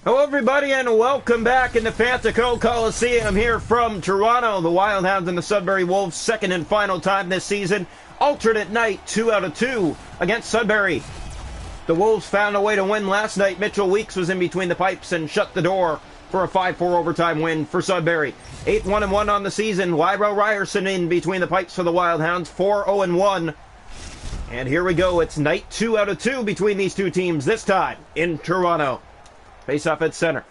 Hello everybody and welcome back into Fantico Coliseum here from Toronto. The Wildhounds and the Sudbury Wolves, second and final time this season. Alternate night, 2 out of 2 against Sudbury. The Wolves found a way to win last night. Mitchell Weeks was in between the pipes and shut the door for a 5-4 overtime win for Sudbury. 8-1-1 on the season. Lyra Ryerson in between the pipes for the Wildhounds, 4-0-1. And here we go. It's night 2 out of 2 between these two teams, this time in Toronto. Face off at center.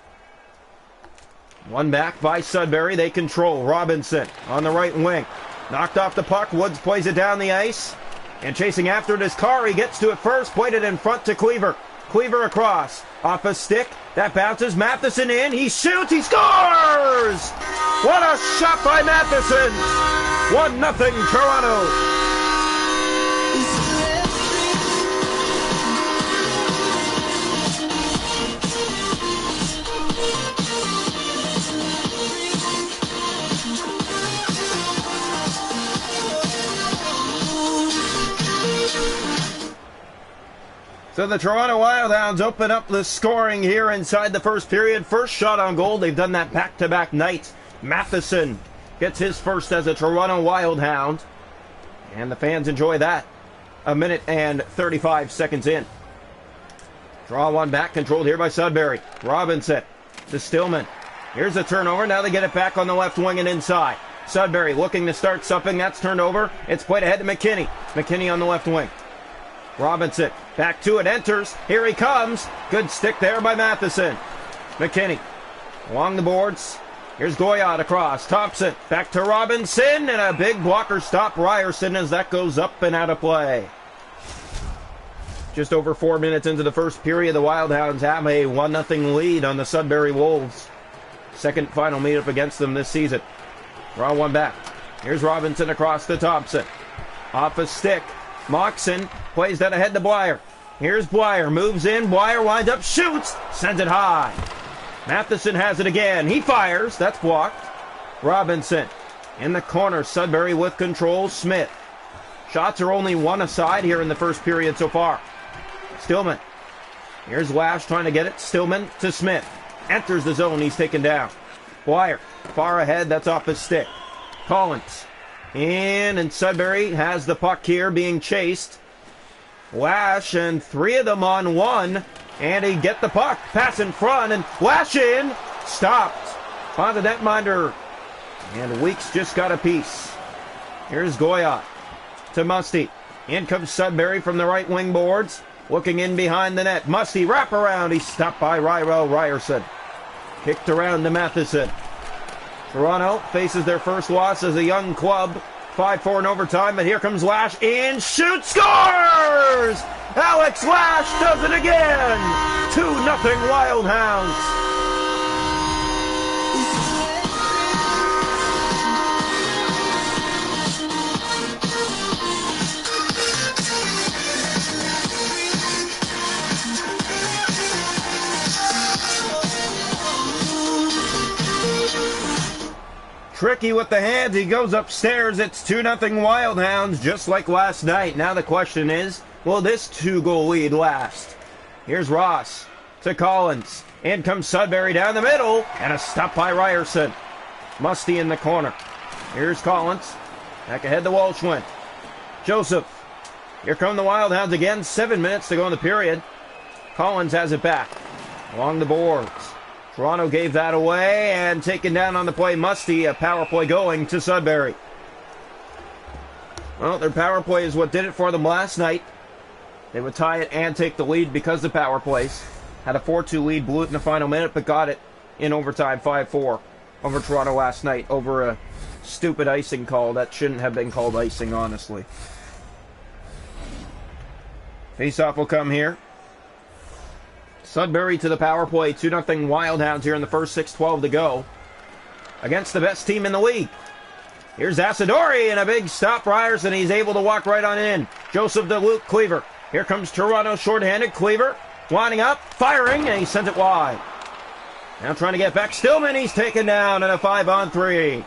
One back by Sudbury. They control. Robinson on the right wing. Knocked off the puck. Woods plays it down the ice. And chasing after it is Carr. He gets to it first. Played it in front to Cleaver. Cleaver across. Off a stick. That bounces. Matheson in. He shoots. He scores! What a shot by Matheson! 1-0 Toronto. So the Toronto Wildhounds open up the scoring here inside the first period. First shot on goal. They've done that back-to-back nights. Matheson gets his first as a Toronto Wildhound. And the fans enjoy that. 1 minute and 35 seconds in. Draw one back, controlled here by Sudbury. Robinson to Stillman. Here's a turnover. Now they get it back on the left wing and inside. Sudbury looking to start something. That's turned over. It's played ahead to McKinney. McKinney on the left wing. Robinson, back to it, enters. Here he comes. Good stick there by Matheson. McKinney, along the boards. Here's Goyot across. Thompson, back to Robinson, and a big blocker stop Ryerson as that goes up and out of play. Just over 4 minutes into the first period, the Wildhounds have a 1-0 lead on the Sudbury Wolves. Second final meetup against them this season. Draw one back. Here's Robinson across to Thompson. Off a stick. Moxon plays that ahead to Blyer. Here's Blyer, moves in, Blyer winds up, shoots, sends it high. Matheson has it again, he fires, that's blocked. Robinson in the corner, Sudbury with control, Smith. Shots are only one aside here in the first period so far. Stillman, here's Lash trying to get it, Stillman to Smith. Enters the zone, he's taken down. Blyer, far ahead, that's off his stick. Collins. And Sudbury has the puck here being chased. Lash and 3 of them on one. And he get the puck. Pass in front and Lash in. Stopped on the netminder. And Weeks just got a piece. Here's Goyot to Musty. In comes Sudbury from the right wing boards. Looking in behind the net. Musty wrap around. He's stopped by Ryerson. Kicked around to Matheson. Toronto faces their first loss as a young club. 5-4 in overtime, but here comes Lash in, shoots, scores! Alex Lash does it again! 2-0 Wildhounds. Tricky with the hands, he goes upstairs. It's 2-0 Wildhounds, just like last night. Now the question is, will this 2-goal lead last? Here's Ross to Collins. In comes Sudbury down the middle, and a stop by Ryerson. Musty in the corner. Here's Collins. Back ahead to Walshwin. Joseph. Here come the Wildhounds again. 7 minutes to go in the period. Collins has it back. Along the boards. Toronto gave that away and taken down on the play. Musty, a power play going to Sudbury. Well, their power play is what did it for them last night. They would tie it and take the lead because of power plays. Had a 4-2 lead, blew it in the final minute, but got it in overtime 5-4 over Toronto last night over a stupid icing call that shouldn't have been called icing, honestly. Face-off will come here. Sudbury to the power play, 2-0 Wildhounds here in the first 6:12 to go. Against the best team in the league. Here's Asadori and a big stop. Ryerson, he's able to walk right on in. Joseph to Luke Cleaver. Here comes Toronto shorthanded. Cleaver winding up, firing, and he sends it wide. Now trying to get back. Stillman, he's taken down in a 5-on-3.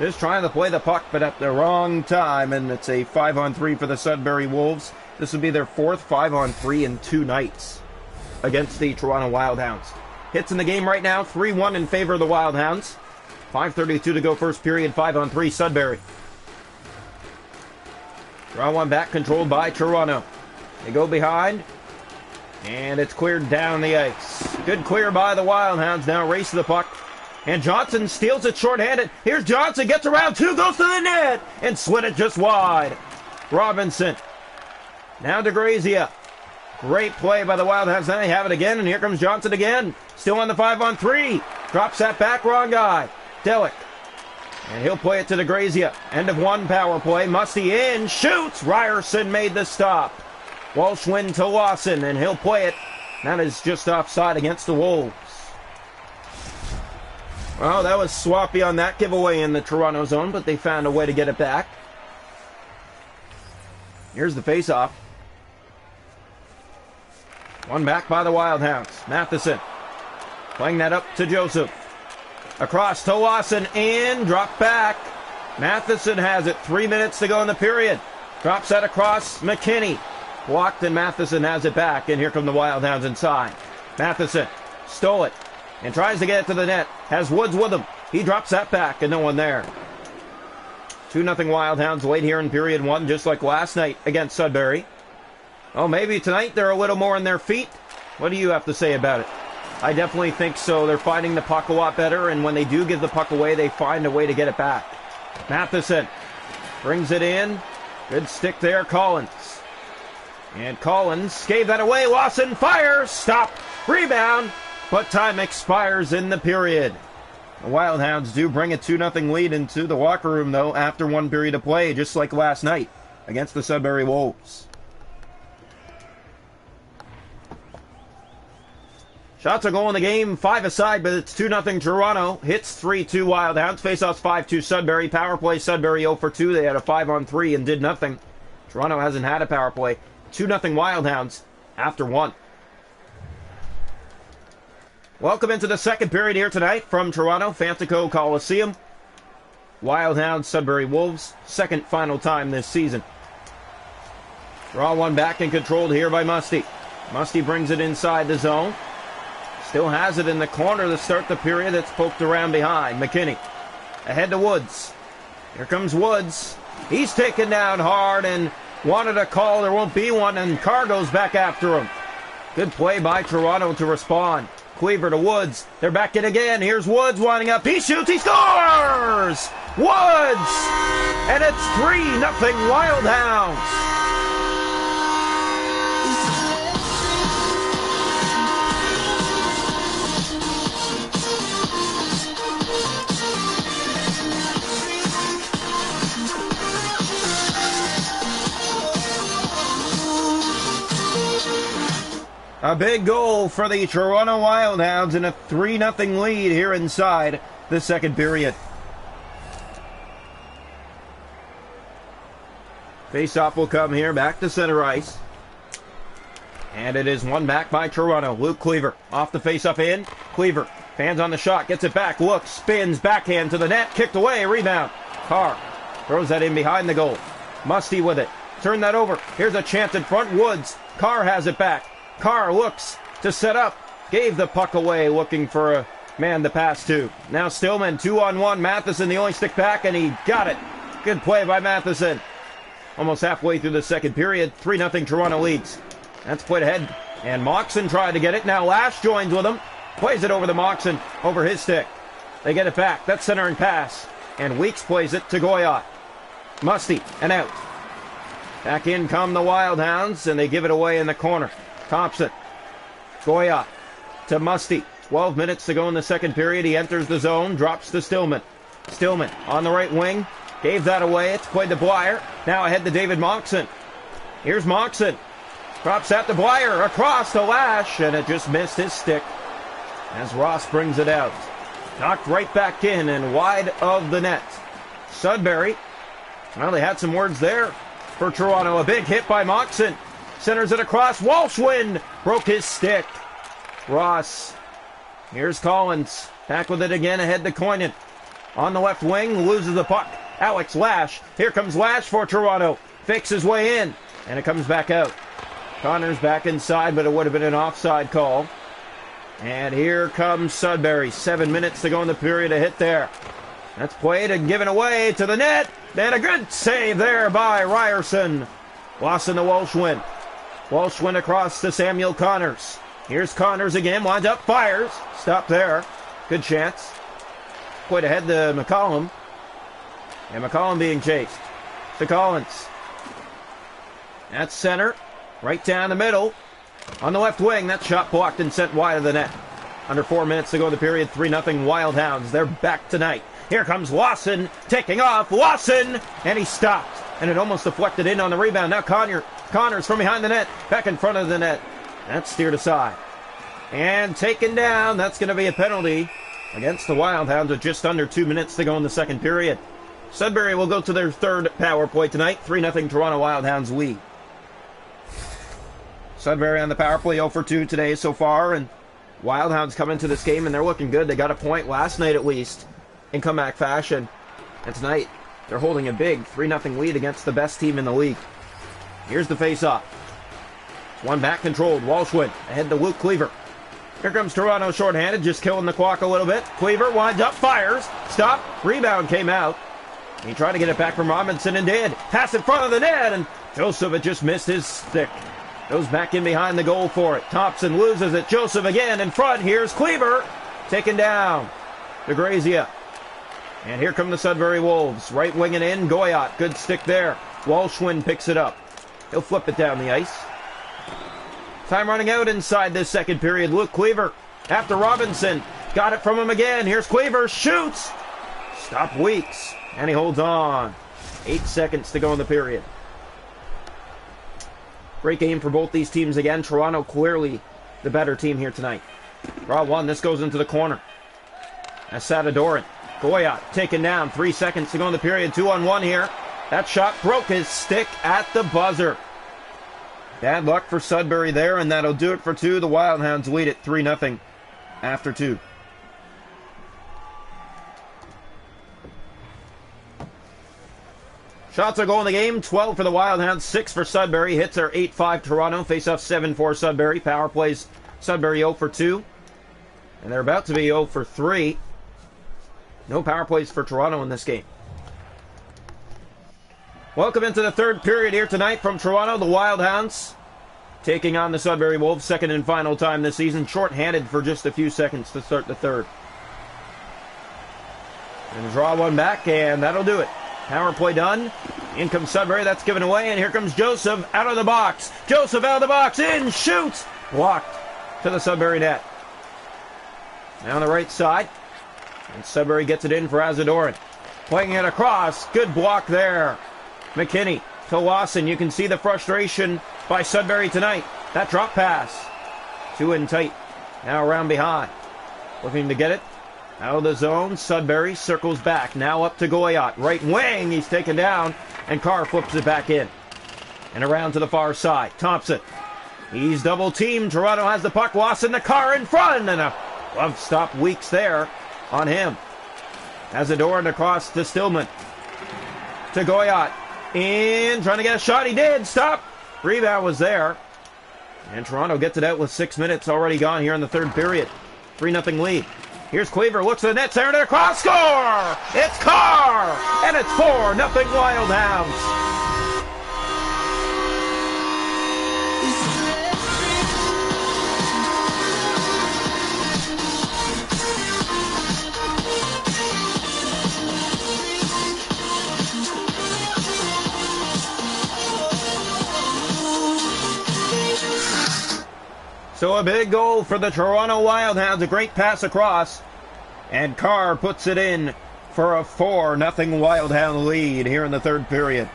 Just trying to play the puck, but at the wrong time, and it's a 5-on-3 for the Sudbury Wolves. This would be their fourth 5-on-3 in 2 nights against the Toronto Wildhounds. hits in the game right now. 3-1 in favor of the Wild Hounds. 5:32 to go first period. 5-on-3 Sudbury. Draw one back, controlled by Toronto. They go behind, and it's cleared down the ice. Good clear by the Wild Hounds. Now race to the puck. And Johnson steals it shorthanded. Here's Johnson, gets around two, goes to the net, and slid it just wide. Robinson. Now to Grazia. Great play by the Wild Hounds. Now they have it again, and here comes Johnson again. Still on the 5-on-3. Drops that back, wrong guy. Delic. And he'll play it to the Grazia. End of one power play. Musty in, shoots. Ryerson made the stop. Walsh win to Lawson, and he'll play it. That is just offside against the Wolves. Well, that was sloppy on that giveaway in the Toronto zone, but they found a way to get it back. Here's the face-off. One back by the Wild Hounds. Matheson playing that up to Joseph. Across to Lawson, in, drop back. Matheson has it. 3 minutes to go in the period. Drops that across McKinney. Blocked, and Matheson has it back, and here come the Wild Hounds inside. Matheson stole it and tries to get it to the net. Has Woods with him. He drops that back, and no one there. 2-0 Wild Hounds late here in period one, just like last night against Sudbury. Oh, maybe tonight they're a little more on their feet. What do you have to say about it? I definitely think so. They're finding the puck a lot better, and when they do give the puck away, they find a way to get it back. Matheson brings it in. Good stick there, Collins. And Collins gave that away. Lawson fires. Stop. Rebound. But time expires in the period. The Wild Hounds do bring a 2-0 lead into the locker room, though, after one period of play, just like last night against the Sudbury Wolves. Shots are going in the game, 5 aside, but it's 2-0 Toronto. Hits 3-2 Wild Hounds. Faceoffs 5-2 Sudbury. Power play Sudbury 0 for 2. They had a 5-on-3 and did nothing. Toronto hasn't had a power play. 2-0 Wild Hounds after one. Welcome into the second period here tonight from Toronto, Fantico Coliseum. Wild Hounds, Sudbury Wolves, second final time this season. Draw one back and controlled here by Musty. Musty brings it inside the zone. Still has it in the corner to start the period. It's poked around behind. McKinney ahead to Woods. Here comes Woods. He's taken down hard and wanted a call. There won't be one, and Carr goes back after him. Good play by Toronto to respond. Cleaver to Woods. They're back in again. Here's Woods winding up. He shoots. He scores! Woods! And it's 3-0 Wild Hounds. A big goal for the Toronto Wild Hounds and a 3-0 lead here inside the second period. Face-off will come here, back to center ice. And it is one back by Toronto. Luke Cleaver off the face-off in. Cleaver fans on the shot, gets it back, looks, spins, backhand to the net, kicked away, rebound. Carr throws that in behind the goal. Musty with it. Turn that over. Here's a chance in front. Woods. Carr has it back. Carr looks to set up. Gave the puck away, looking for a man to pass to. Now Stillman, 2-on-1. Matheson, the only stick back, and he got it. Good play by Matheson. Almost halfway through the second period. 3-0 Toronto leads. That's played ahead. And Moxon tried to get it. Now Lash joins with him. Plays it over to Moxon, over his stick. They get it back. That's centering pass. And Weeks plays it to Goyot. Musty, and out. Back in come the Wild Hounds, and they give it away in the corner. Thompson. Goyot to Musty. 12 minutes to go in the second period. He enters the zone, drops to Stillman. Stillman on the right wing. Gave that away. It's played to Blyer. Now ahead to David Moxon. Here's Moxon. Drops that to Blyer. Across to Lash, and it just missed his stick as Ross brings it out. Knocked right back in and wide of the net. Sudbury. Well, they had some words there for Toronto. A big hit by Moxon. Centers it across. Walshwind broke his stick. Ross. Here's Collins. Back with it again ahead to Coynan. On the left wing. Loses the puck. Alex Lash. Here comes Lash for Toronto. Fakes his way in. And it comes back out. Connor's back inside, but it would have been an offside call. And here comes Sudbury. 7 minutes to go in the period. A hit there. That's played and given away to the net. And a good save there by Ryerson. Lost in the Walsh-Win. Walsh-Win across to Samuel Connors. Here's Connors again. Winds up, fires. Stop there. Good chance. Played ahead to McCollum. And McCollum being chased. To Collins. That's center. Right down the middle. On the left wing, that shot blocked and sent wide of the net. Under 4 minutes to go in the period, 3-0 Wild Hounds. They're back tonight. Here comes Lawson, taking off. Lawson! And he stopped. And it almost deflected in on the rebound. Now Connors from behind the net. Back in front of the net. That's steered aside. And taken down. That's going to be a penalty against the Wild Hounds with just under 2 minutes to go in the second period. Sudbury will go to their third power play tonight. 3-0 Toronto Wild Hounds lead. Sudbury on the power play 0 for 2 today so far, and Wild Hounds come into this game and they're looking good. They got a point last night at least in comeback fashion, and tonight they're holding a big 3-0 lead against the best team in the league. Here's the face-off. One back controlled. Walsh-Win ahead to Luke Cleaver. Here comes Toronto shorthanded, just killing the clock a little bit. Cleaver winds up, fires, stop, rebound came out. He tried to get it back from Robinson and did. Pass in front of the net, and Joseph had just missed his stick. Goes back in behind the goal for it. Thompson loses it. Joseph again in front. Here's Cleaver. Taken down. DeGrazia. And here come the Sudbury Wolves. Right winging in. Goyot. Good stick there. Walsh-Win picks it up. He'll flip it down the ice. Time running out inside this second period. Luke Cleaver after Robinson. Got it from him again. Here's Cleaver. Shoots. Stop Weeks. And he holds on. 8 seconds to go in the period. Great game for both these teams again. Toronto clearly the better team here tonight. Draw one. This goes into the corner. Asadadoran. Goyot taken down. 3 seconds to go in the period. 2-on-1 here. That shot broke his stick at the buzzer. Bad luck for Sudbury there, and that'll do it for 2. The Wild Hounds lead at 3-0 after 2. Shots are going the game. 12 for the Wild Hounds, 6 for Sudbury. Hits are 8-5 Toronto. Face-off 7-4 Sudbury. Power plays Sudbury 0 for 2. And they're about to be 0 for 3. No power plays for Toronto in this game. Welcome into the third period here tonight from Toronto. The Wild Hounds taking on the Sudbury Wolves. Second and final time this season. Short-handed for just a few seconds to start the third. And draw one back, and that'll do it. Power play done. In comes Sudbury. That's given away. And here comes Joseph out of the box. Joseph out of the box. In. Shoots. Blocked to the Sudbury net. Now on the right side. And Sudbury gets it in for Azadoran. Playing it across. Good block there. McKinney to Lawson. You can see the frustration by Sudbury tonight. That drop pass. 2 in tight. Now around behind. Looking to get it. Out of the zone, Sudbury circles back. Now up to Goyot. Right wing, he's taken down, and Carr flips it back in. And around to the far side. Thompson. He's double teamed. Toronto has the puck. Lawson the Carr in front, and a glove stop Weeks there on him. Azadoran across to Stillman. To Goyot. In, trying to get a shot. He did. Stop. Rebound was there. And Toronto gets it out with 6 minutes already gone here in the third period. 3-0 lead. Here's Cleaver, looks at the net, centered across, score! It's Carr! And it's 4-0 Wild Hounds. So a big goal for the Toronto Wild Hounds. A great pass across. And Carr puts it in for a 4-0 Wild Hound lead here in the third period.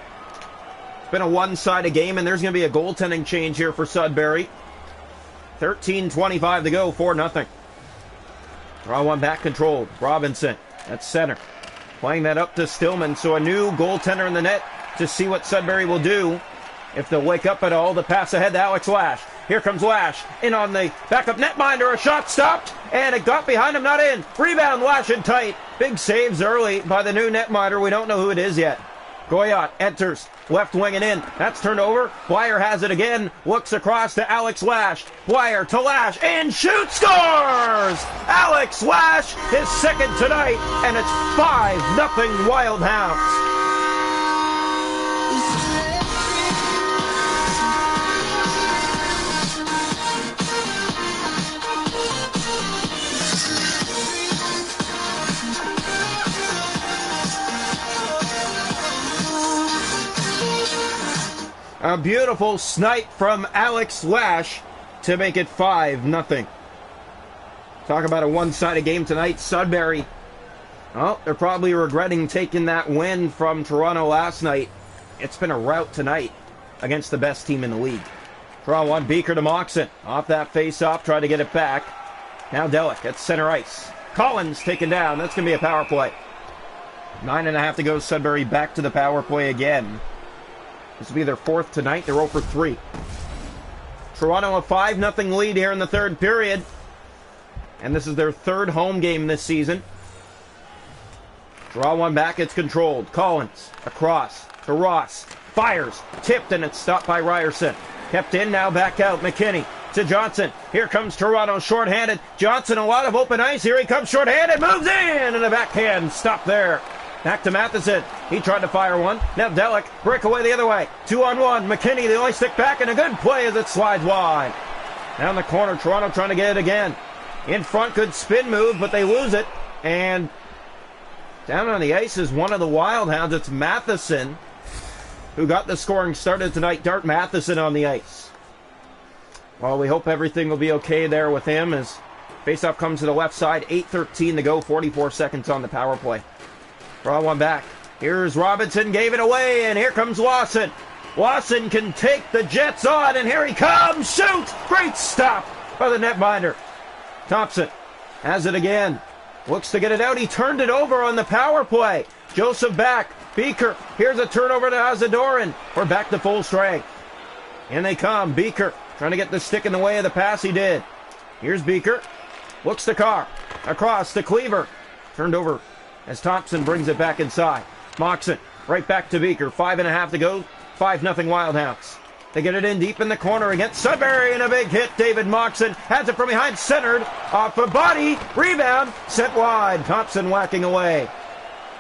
It's been a one-sided game, and there's going to be a goaltending change here for Sudbury. 13:25 to go, 4-0. Draw one back controlled. Robinson at center. Playing that up to Stillman. So a new goaltender in the net to see what Sudbury will do. If they'll wake up at all, the pass ahead to Alex Lash. Here comes Lash. In on the backup netminder. A shot stopped. And it got behind him. Not in. Rebound. Lash in tight. Big saves early by the new netminder. We don't know who it is yet. Goyot enters, left wing and in. That's turned over. Dwyer has it again. Looks across to Alex Lash. Dwyer to Lash and shoots, scores! Alex Lash, his second tonight, and it's 5-0 Wild Hounds. A beautiful snipe from Alex Lash to make it 5-0. Talk about a one-sided game tonight. Sudbury, oh, they're probably regretting taking that win from Toronto last night. It's been a rout tonight against the best team in the league. Draw one, Beaker to Moxon. Off that face-off, try to get it back. Now Delic at center ice. Collins taken down. That's going to be a power play. 9.5 to go. Sudbury back to the power play again. This will be their fourth tonight. They're 0 for 3. Toronto a 5-0 lead here in the third period. And this is their third home game this season. Draw one back. It's controlled. Collins across to Ross. Fires. Tipped, and it's stopped by Ryerson. Kept in, now back out. McKinney to Johnson. Here comes Toronto shorthanded. Johnson, a lot of open ice. Here he comes shorthanded. Moves in, and a backhand. Stop there. Back to Matheson. He tried to fire one. Now Delic. Breakaway the other way. 2-on-1. McKinney, the only stick back, and a good play as it slides wide. Down the corner. Toronto trying to get it again. In front, good spin move, but they lose it. And down on the ice is one of the Wild Hounds. It's Matheson, who got the scoring started tonight. Dart Matheson on the ice. Well, we hope everything will be okay there with him as faceoff comes to the left side. 8:13 to go. 44 seconds on the power play. Draw one back. Here's Robinson, gave it away, and here comes Lawson. Lawson can take the Jets on, and here he comes. Shoot! Great stop by the netminder. Thompson has it again. Looks to get it out. He turned it over on the power play. Joseph back. Beaker. Here's a turnover to Azadoran. We're back to full strength. In they come. Beaker trying to get the stick in the way of the pass he did. Here's Beaker. Looks to Carr. Across to Cleaver. Turned over as Thompson brings it back inside. Moxon right back to Beaker. 5.5 to go. 5-0 Wild Hounds. They get it in deep in the corner against Sudbury, and a big hit. David Moxon has it from behind, centered off a body. Rebound sent wide. Thompson whacking away.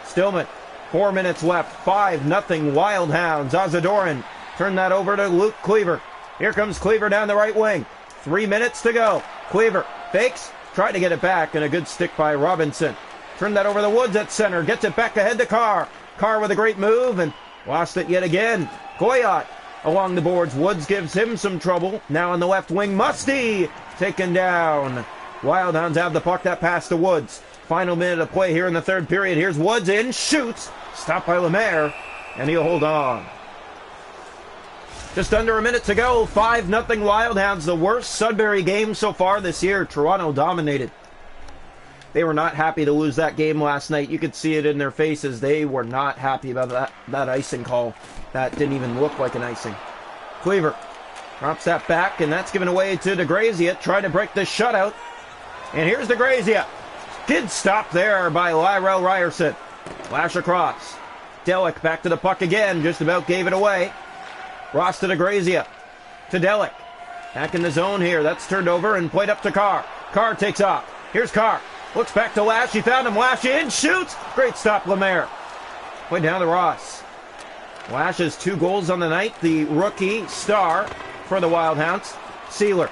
Stillman. 4 minutes left. 5-0 Wild Hounds. Azadoran turned that over to Luke Cleaver. Here comes Cleaver down the right wing. 3 minutes to go. Cleaver fakes. Tried to get it back, and a good stick by Robinson. Turned that over the Woods at center. Gets it back ahead to Carr. Carr with a great move and lost it yet again. Goyot along the boards. Woods gives him some trouble. Now on the left wing, Musty taken down. Wild Hounds have the puck. That pass to Woods. Final minute of play here in the third period. Here's Woods in. Shoots. Stopped by Lemaire. And he'll hold on. Just under a minute to go. 5-0 Wild Hounds. The worst Sudbury game so far this year. Toronto dominated. They were not happy to lose that game last night. You could see it in their faces. They were not happy about that icing call. That didn't even look like an icing. Cleaver drops that back, and that's given away to DeGrazia. Trying to break the shutout. And here's DeGrazia. Good stop there by Lyrell Ryerson. Flash across. Delic back to the puck again. Just about gave it away. Ross to DeGrazia. To Delic. Back in the zone here. That's turned over and played up to Carr. Carr takes off. Here's Carr. Looks back to Lash. He found him. Lash in. Shoots. Great stop, Lemaire. Way down to Ross. Lash has 2 goals on the night. The rookie star for the Wild Hounds. Sealer.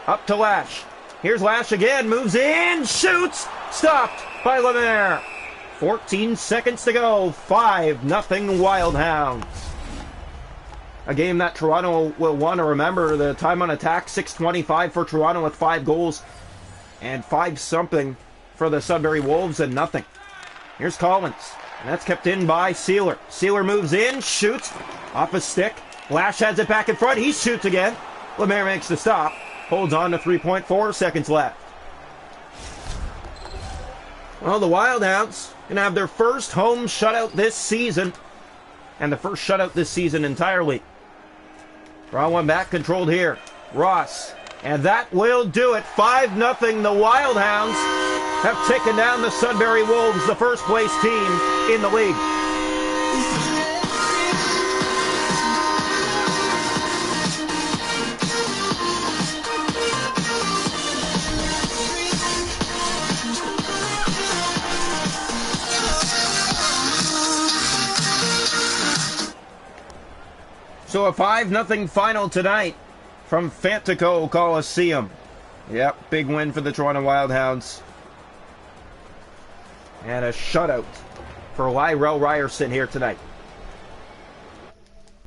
Up to Lash. Here's Lash again. Moves in. Shoots. Stopped by Lemaire. 14 seconds to go. 5-0 Wild Hounds. A game that Toronto will want to remember. The time on attack, 6:25 for Toronto with 5 goals. And 5-something for the Sudbury Wolves and nothing. Here's Collins. And that's kept in by Sealer. Sealer moves in, shoots off a stick. Lash has it back in front. He shoots again. Lemaire makes the stop. Holds on to 3.4 seconds left. Well, the Wild Hounds going to have their first home shutout this season. And the first shutout this season entirely. Draw one back, controlled here. Ross. And that will do it. 5-0. The Wild Hounds have taken down the Sudbury Wolves, the first place team in the league. So a 5-0 final tonight from Fantico Coliseum. Yep, big win for the Toronto Wildhounds. And a shutout for Lyrell Ryerson here tonight.